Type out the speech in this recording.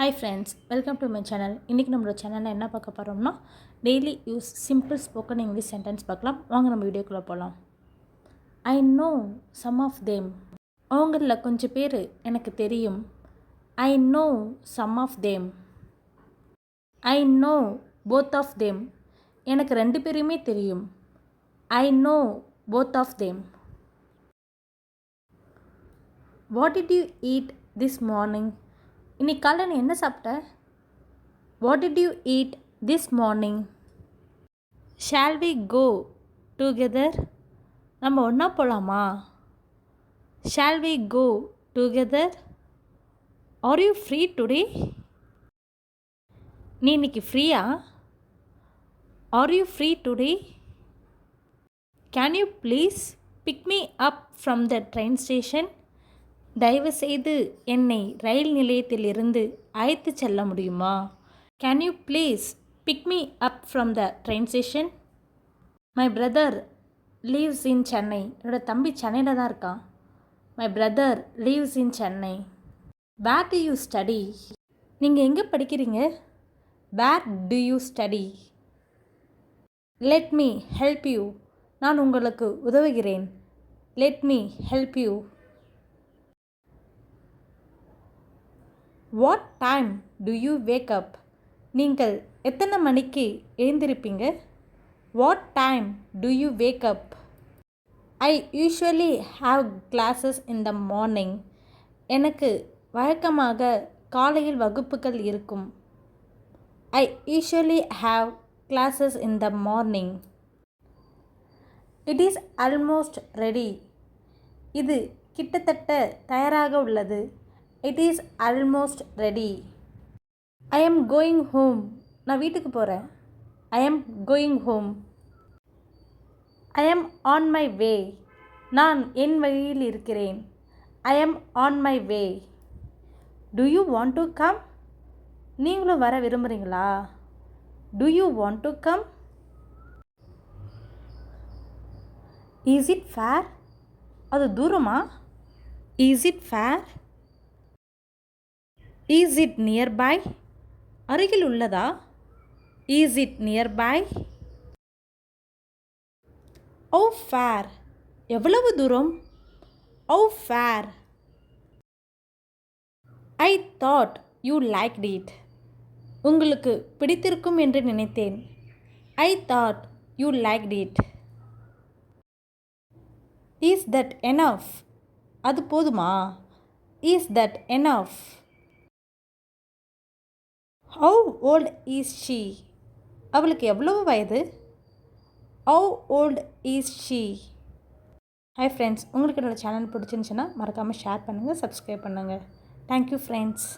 Hi friends, welcome to my channel. இன்றைக்கி நம்மளோட சேனலில் என்ன பார்க்க போகிறோம்னா daily use simple spoken English sentence பார்க்கலாம். வாங்க நம்ம வீடியோக்குள்ளே போகலாம். I know some of them. அவங்களில் கொஞ்சம் பேர் எனக்கு தெரியும். I know some of them. I know both of them. எனக்கு ரெண்டு பேருமே தெரியும். I know both of them. What did you eat this morning? இன்னைக்கு காலைல நீ என்ன சாப்பிட்ட? What did you eat this morning? Shall we go together? நம்ம ஒன்றா போகலாமா? Shall we go together? Are you free today? நீ இன்னைக்கு ஃப்ரீயா? Are you free today? Can you please pick me up from the train station? தயவுசெய்து என்னை ரயில் நிலையத்திலிருந்து அழைத்து செல்ல முடியுமா? Can you please pick me up from the train station? My brother lives in Chennai. என்னோட தம்பி சென்னையில் தான் இருக்கான். My brother lives in Chennai. Where do you study? நீங்கள் எங்கே படிக்கிறீங்க? Where do you study? Let me help you. நான் உங்களுக்கு உதவுகிறேன். Let me help you. What time do you wake up? நீங்கள் எத்தனை மணிக்கு எழுந்திருப்பீங்க? What time do you wake up? I usually have classes in the morning. எனக்கு வழக்கமாக காலையில் வகுப்புகள் இருக்கும். I usually have classes in the morning. It is almost ready. இது கிட்டத்தட்ட தயாராக உள்ளது. It is almost ready. I am going home. நான் வீட்டுக்கு போகிறேன். I am going home. I am on my வே. நான் என் வழியில் இருக்கிறேன். I am on my way. Do you want to come? நீங்களும் வர விரும்புகிறீங்களா? Do you want to come? Is it far? அது தூரமா? Is it far? Is it nearby? அருகில் உள்ளதா? Is it nearby? Oh far. எவ்வளவு தூரம்? Oh far. I thought you liked it. உங்களுக்கு பிடித்திருக்கும் என்று நினைத்தேன். I thought you liked it. Is that enough? அது போதுமா? Is that enough? How old is she? அவளுக்கு எவ்வளவு வயது? How old is she? Hi friends, உங்களுக்கு என்னோடய சேனல் பிடிச்சிருந்துச்சுன்னா மறக்காமல் ஷேர் பண்ணுங்கள், சப்ஸ்கிரைப் பண்ணுங்கள். Thank you friends.